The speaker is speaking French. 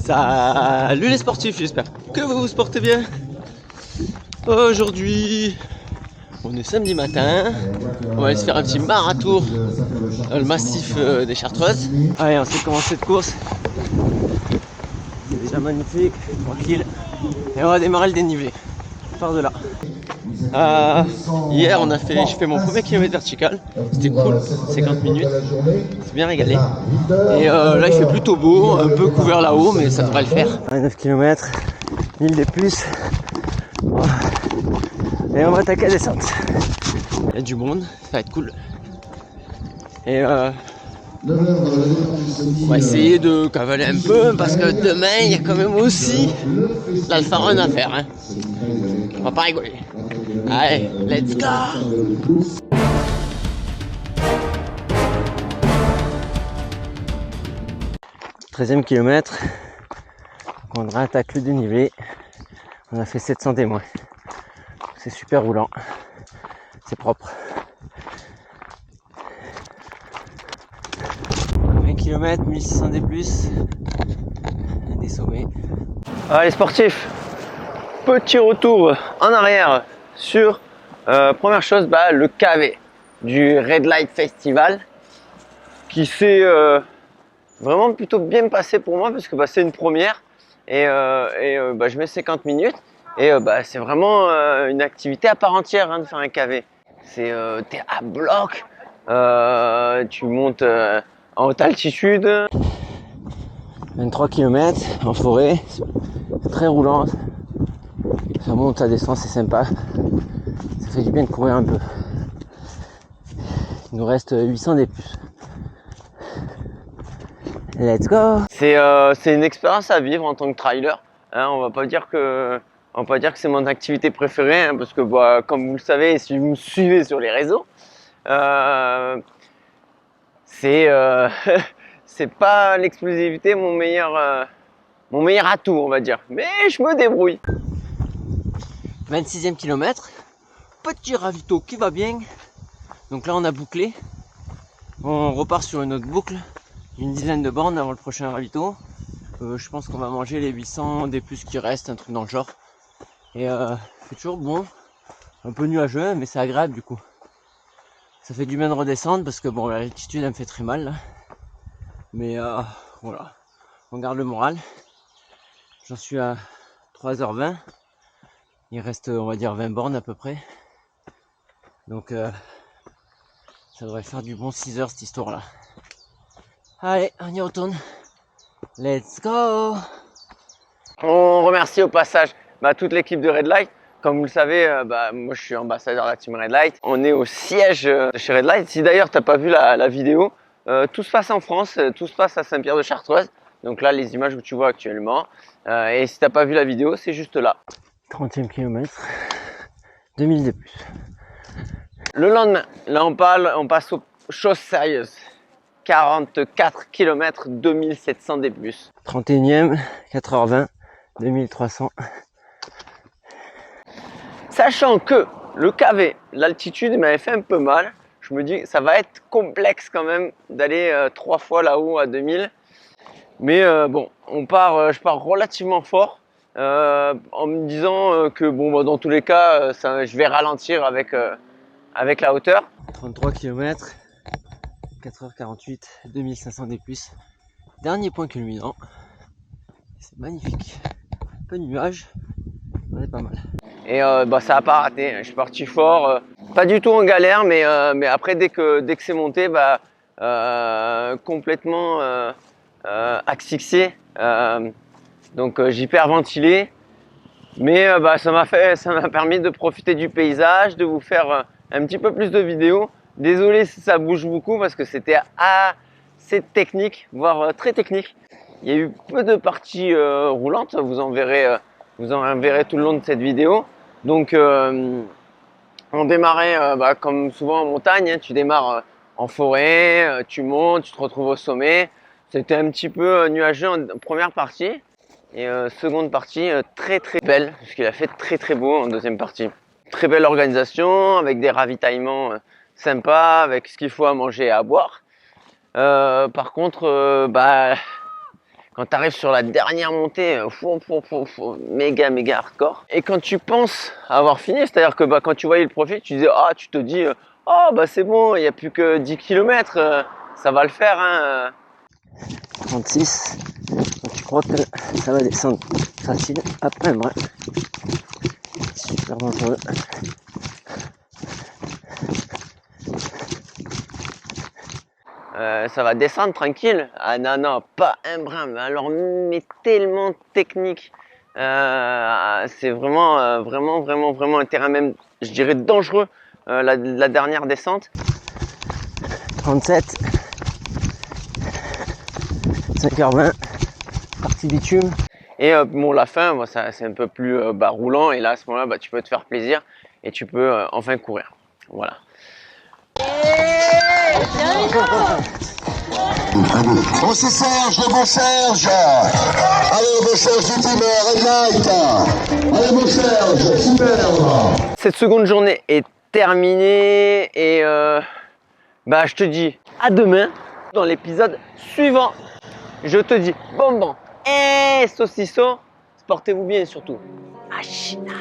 Salut les sportifs, j'espère que vous vous portez bien. Aujourd'hui, on est samedi matin. On va aller se faire un petit marathon dans le massif des Chartreuses. Allez, on sait commencer cette course. C'est déjà magnifique, tranquille. Et on va démarrer le dénivelé. On part de là. Hier, j'ai fait mon premier kilomètre vertical. C'était cool, 50 minutes. C'est bien régalé. Et là, il fait plutôt beau, un peu couvert là-haut, mais ça devrait le faire. 9 km, 1000 des plus. Et on va attaquer la descente. Il y a du monde, ça va être cool. Et on va essayer de cavaler un peu parce que demain il y a quand même aussi l'Alpha Run à faire. Hein. On va pas rigoler. Allez, let's go! 13e kilomètre. On attaque le dénivelé. On a fait 700 témoins. C'est super roulant. C'est propre. 20 km, 1600 des plus. Des sommets. Les sportifs, petit retour en arrière sur première chose, le KV du Red Light Festival qui s'est vraiment plutôt bien passé pour moi parce que c'est une première et je mets 50 minutes et c'est vraiment une activité à part entière de faire un KV. C'est t'es à bloc, tu montes en haute altitude. 23 km en forêt, c'est très roulant, ça monte, ça descend, c'est sympa, ça fait du bien de courir un peu. Il nous reste 800 des plus. Let's go! C'est une expérience à vivre en tant que trailer. On va pas dire que c'est mon activité préférée, parce que comme vous le savez, si vous me suivez sur les réseaux, c'est pas l'explosivité mon meilleur atout, on va dire. Mais je me débrouille. 26e kilomètre, petit ravito qui va bien. Donc là on a bouclé. On repart sur une autre boucle, une dizaine de bornes avant le prochain ravito. Je pense qu'on va manger les 800 des plus qui restent, un truc dans le genre. Et c'est toujours bon, un peu nuageux, mais c'est agréable du coup. Ça fait du bien de redescendre parce que l'altitude elle me fait très mal là. Mais voilà, on garde le moral. J'en suis à 3h20. Il reste on va dire 20 bornes à peu près. Donc ça devrait faire du bon 6 heures cette histoire là. Allez, on y retourne. Let's go! On remercie au passage toute l'équipe de Red Light. Comme vous le savez, moi je suis ambassadeur de la team Red Light. On est au siège de chez Red Light. Si d'ailleurs tu n'as pas vu la vidéo, tout se passe en France, tout se passe à Saint-Pierre-de-Chartreuse. Donc là, les images que tu vois actuellement. Et si tu n'as pas vu la vidéo, c'est juste là. 30e kilomètre, 2000 de plus. Le lendemain, là on passe aux choses sérieuses. 44 km, 2700 des plus. 31e, 4h20, 2300. Sachant que le KV, l'altitude m'avait fait un peu mal. Je me dis que ça va être complexe quand même d'aller 3 fois là-haut à 2000. Mais je pars relativement fort en me disant que dans tous les cas, je vais ralentir avec la hauteur. 33 km, 4h48, 2500 des plus. Dernier point culminant. C'est magnifique. Un peu de nuages, on est pas mal. Et ça n'a pas raté. Je suis parti fort, pas du tout en galère, mais après dès que c'est monté, complètement asphyxié. Donc j'hyperventilais. Mais ça m'a permis de profiter du paysage, de vous faire un petit peu plus de vidéos. Désolé si ça bouge beaucoup parce que c'était assez technique, voire très technique. Il y a eu peu de parties roulantes, vous en verrez tout le long de cette vidéo. Donc on démarrait comme souvent en montagne, tu démarres en forêt, tu montes, tu te retrouves au sommet. C'était un petit peu nuageux en première partie. Et seconde partie très très belle, parce qu'il a fait très très beau en deuxième partie. Très belle organisation, avec des ravitaillements sympas, avec ce qu'il faut à manger et à boire. Par contre, Quand tu arrives sur la dernière montée, méga hardcore. Et quand tu penses avoir fini, c'est-à-dire que quand tu voyais le profil, tu disais, tu te dis, c'est bon, il n'y a plus que 10 km, ça va le faire. Hein. 36, je crois que ça va descendre facile après un brin. Super dangereux. Ça va descendre tranquille. Ah non, pas un brin. Mais alors, mais tellement technique. C'est vraiment, vraiment un terrain même, je dirais, dangereux. La dernière descente. 37, 5h20, partie bitume. Et la fin, c'est un peu plus roulant. Et là, à ce moment-là, tu peux te faire plaisir et tu peux enfin courir. Voilà. Oh, c'est Serge, le beau Serge. Allez, beau Serge du Timer, Ignite. Allez, beau Serge, super. Cette seconde journée est terminée et je te dis à demain dans l'épisode suivant. Je te dis bonbon et saucisson. Portez-vous bien surtout. Machina.